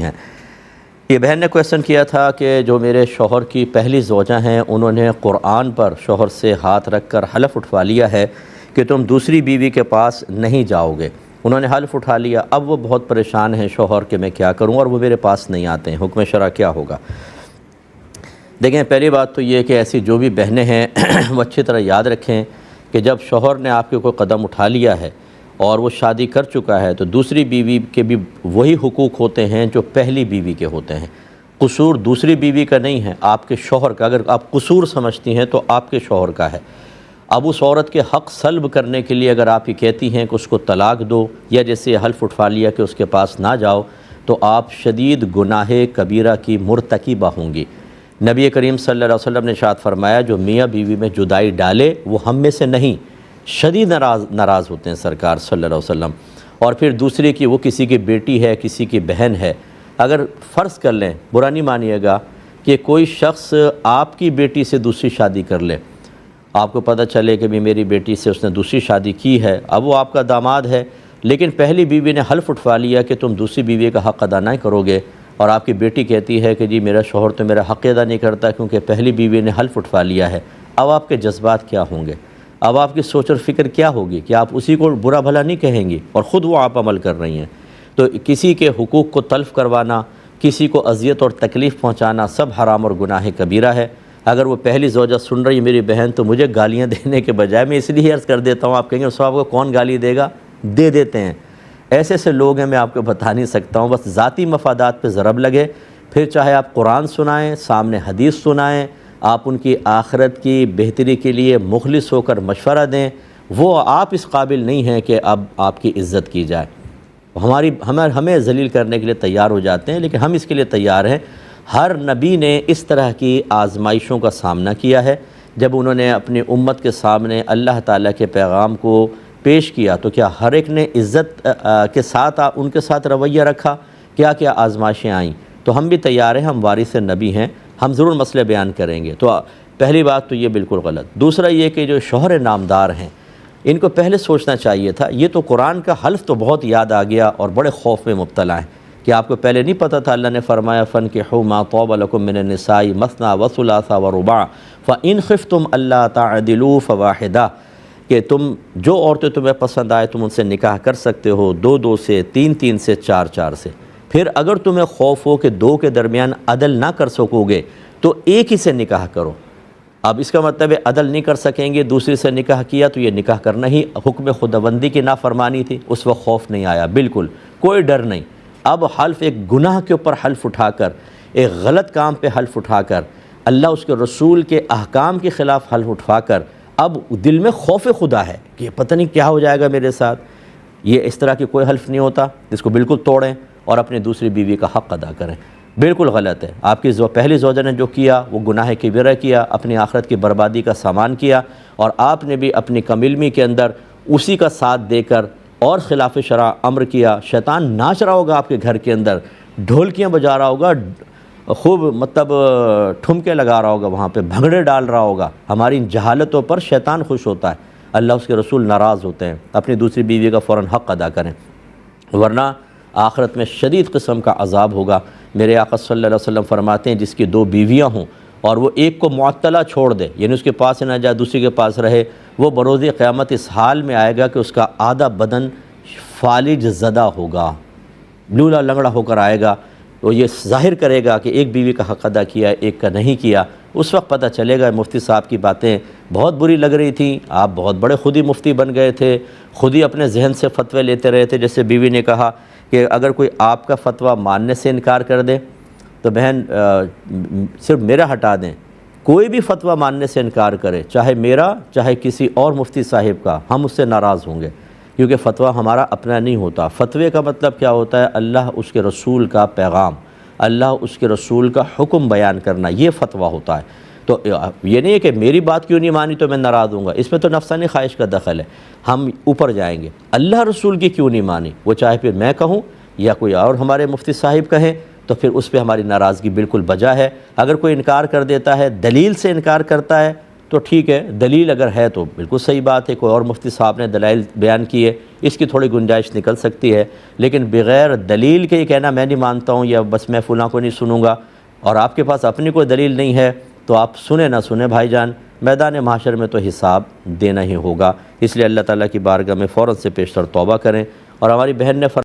ہیں۔ یہ بہن نے کویسچن کیا تھا کہ جو میرے شوہر کی پہلی زوجہ ہیں انہوں نے قرآن پر شوہر سے ہاتھ رکھ کر حلف اٹھوا لیا ہے کہ تم دوسری بیوی کے پاس نہیں جاؤ گے۔ انہوں نے حلف اٹھا لیا، اب وہ بہت پریشان ہیں شوہر کہ میں کیا کروں، اور وہ میرے پاس نہیں آتے ہیں، حکم شرع کیا ہوگا؟ دیکھیں، پہلی بات تو یہ کہ ایسی جو بھی بہنیں ہیں وہ اچھی طرح یاد رکھیں کہ جب شوہر نے آپ کے کوئی قدم اٹھا لیا ہے اور وہ شادی کر چکا ہے تو دوسری بیوی کے بھی وہی حقوق ہوتے ہیں جو پہلی بیوی کے ہوتے ہیں۔ قصور دوسری بیوی کا نہیں ہے، آپ کے شوہر کا۔ اگر آپ قصور سمجھتی ہیں تو آپ کے شوہر کا ہے۔ اب اس عورت کے حق سلب کرنے کے لیے اگر آپ یہ کہتی ہیں کہ اس کو طلاق دو، یا جیسے یہ حلف اٹھا لیا کہ اس کے پاس نہ جاؤ، تو آپ شدید گناہ کبیرہ کی مرتکبہ ہوں گی۔ نبی کریم صلی اللہ علیہ وسلم نے ارشاد فرمایا جو میاں بیوی میں جدائی ڈالے وہ ہم میں سے نہیں، شدید ناراض ہوتے ہیں سرکار صلی اللہ علیہ وسلم۔ اور پھر دوسری کی وہ کسی کی بیٹی ہے، کسی کی بہن ہے، اگر فرض کر لیں، برا نہیں مانیے گا، کہ کوئی شخص آپ کی بیٹی سے دوسری شادی کر لے، آپ کو پتہ چلے کہ بھی میری بیٹی سے اس نے دوسری شادی کی ہے، اب وہ آپ کا داماد ہے، لیکن پہلی بیوی نے حلف اٹھوا لیا کہ تم دوسری بیوی کا حق ادا نہیں کرو گے، اور آپ کی بیٹی کہتی ہے کہ جی میرا شوہر تو میرا حق ادا نہیں کرتا کیونکہ پہلی بیوی نے حلف اٹھوا لیا ہے، اب آپ کے جذبات کیا ہوں گے؟ اب آپ کی سوچ اور فکر کیا ہوگی کہ آپ اسی کو برا بھلا نہیں کہیں گی اور خود وہ آپ عمل کر رہی ہیں؟ تو کسی کے حقوق کو تلف کروانا، کسی کو اذیت اور تکلیف پہنچانا سب حرام اور گناہ کبیرہ ہے۔ اگر وہ پہلی زوجہ سن رہی ہے میری بہن تو مجھے گالیاں دینے کے بجائے میں اس لیے عرض کر دیتا ہوں، آپ کہیں گے صاحب کو کون گالی دے گا؟ دے دیتے ہیں، ایسے ایسے لوگ ہیں، میں آپ کو بتا نہیں سکتا ہوں، بس ذاتی مفادات پہ ضرب لگے، پھر چاہے آپ قرآن سنائیں، سامنے حدیث سنائیں، آپ ان کی آخرت کی بہتری کے لیے مخلص ہو کر مشورہ دیں، وہ آپ اس قابل نہیں ہیں کہ اب آپ کی عزت کی جائے۔ ہمیں ذلیل کرنے کے لیے تیار ہو جاتے ہیں، لیکن ہم اس کے لیے تیار ہیں۔ ہر نبی نے اس طرح کی آزمائشوں کا سامنا کیا ہے، جب انہوں نے اپنی امت کے سامنے اللہ تعالیٰ کے پیغام کو پیش کیا تو کیا ہر ایک نے عزت کے ساتھ ان کے ساتھ رویہ رکھا؟ کیا کیا آزمائشیں آئیں؟ تو ہم بھی تیار ہیں، ہم وارث نبی ہیں، ہم ضرور مسئلے بیان کریں گے۔ تو پہلی بات تو یہ بالکل غلط۔ دوسرا یہ کہ جو شوہر نامدار ہیں ان کو پہلے سوچنا چاہیے تھا، یہ تو قرآن کا حلف تو بہت یاد آ گیا اور بڑے خوف میں مبتلا ہیں کہ آپ کو پہلے نہیں پتہ تھا اللہ نے فرمایا فَانكِحُوا مَا طَابَ لَكُم مِّنَ النِّسَاءِ مَثْنَىٰ وَثُلَاثَ وَرُبَاعَ فَإِنْ خِفْتُمْ أَلَّا تَعْدِلُوا فَوَاحِدَةً، کہ تم جو عورتیں تمہیں پسند آئے تم ان سے نکاح کر سکتے ہو، 2 سے، 3 سے، 4 سے۔ پھر اگر تمہیں خوف ہو کہ 2 کے درمیان عدل نہ کر سکو گے تو ایک ہی سے نکاح کرو۔ اب اس کا مطلب ہے عدل نہیں کر سکیں گے، دوسری سے نکاح کیا تو یہ نکاح کرنا ہی حکم خداوندی کی نافرمانی تھی، اس وقت خوف نہیں آیا، بالکل کوئی ڈر نہیں۔ اب حلف ایک گناہ کے اوپر حلف اٹھا کر، ایک غلط کام پہ حلف اٹھا کر، اللہ اس کے رسول کے احکام کے خلاف حلف اٹھا کر، اب دل میں خوف خدا ہے کہ پتہ نہیں کیا ہو جائے گا میرے ساتھ۔ یہ اس طرح کی کوئی حلف نہیں ہوتا، اس کو بالکل توڑیں اور اپنی دوسری بیوی کا حق ادا کریں، بالکل غلط ہے۔ آپ کی پہلی زوجہ نے جو کیا وہ گناہ کبیرہ کیا، اپنی آخرت کی بربادی کا سامان کیا، اور آپ نے بھی اپنی کم علمی کے اندر اسی کا ساتھ دے کر اور خلاف شرع امر کیا۔ شیطان ناچ رہا ہوگا آپ کے گھر کے اندر، ڈھولکیاں بجا رہا ہوگا، خوب ٹھمکے لگا رہا ہوگا، وہاں پہ بھنگڑے ڈال رہا ہوگا۔ ہماری ان جہالتوں پر شیطان خوش ہوتا ہے، اللہ اس کے رسول ناراض ہوتے ہیں۔ اپنی دوسری بیوی کا فوراً حق ادا کریں، ورنہ آخرت میں شدید قسم کا عذاب ہوگا۔ میرے آقا صلی اللہ علیہ وسلم فرماتے ہیں جس کی 2 بیویاں ہوں اور وہ ایک کو معطلہ چھوڑ دے، یعنی اس کے پاس نہ جائے دوسری کے پاس رہے، وہ بروز قیامت اس حال میں آئے گا کہ اس کا آدھا بدن فالج زدہ ہوگا، لولا لنگڑا ہو کر آئے گا۔ تو یہ ظاہر کرے گا کہ ایک بیوی کا حق ادا کیا، ایک کا نہیں کیا۔ اس وقت پتہ چلے گا مفتی صاحب کی باتیں بہت بری لگ رہی تھیں، آپ بہت بڑے خود ہی مفتی بن گئے تھے، خود ہی اپنے ذہن سے فتوے لیتے رہے تھے۔ جیسے بیوی نے کہا کہ اگر کوئی آپ کا فتویٰ ماننے سے انکار کر دے تو بہن صرف میرا ہٹا دیں، کوئی بھی فتویٰ ماننے سے انکار کرے، چاہے میرا چاہے کسی اور مفتی صاحب کا، ہم اس سے ناراض ہوں گے، کیونکہ فتویٰ ہمارا اپنا نہیں ہوتا۔ فتوے کا مطلب کیا ہوتا ہے؟ اللہ اس کے رسول کا پیغام، اللہ اس کے رسول کا حکم بیان کرنا، یہ فتویٰ ہوتا ہے۔ تو یہ نہیں ہے کہ میری بات کیوں نہیں مانی تو میں ناراض ہوں گا، اس میں تو نفسانی خواہش کا دخل ہے۔ ہم اوپر جائیں گے، اللہ رسول کی کیوں نہیں مانی، وہ چاہے پھر میں کہوں یا کوئی اور ہمارے مفتی صاحب کہیں تو پھر اس پہ ہماری ناراضگی بالکل بجا ہے۔ اگر کوئی انکار کر دیتا ہے، دلیل سے انکار کرتا ہے، تو ٹھیک ہے، دلیل اگر ہے تو بالکل صحیح بات ہے، کوئی اور مفتی صاحب نے دلائل بیان کی ہے، اس کی تھوڑی گنجائش نکل سکتی ہے، لیکن بغیر دلیل کے یہ کہنا میں نہیں مانتا ہوں یا بس میں فلاں کو نہیں سنوں گا، اور آپ کے پاس اپنی کوئی دلیل نہیں ہے تو آپ سنیں نہ سنیں بھائی جان، میدان محشر میں تو حساب دینا ہی ہوگا۔ اس لیے اللہ تعالیٰ کی بارگاہ میں فوراً سے پیشتر توبہ کریں۔ اور ہماری بہن نے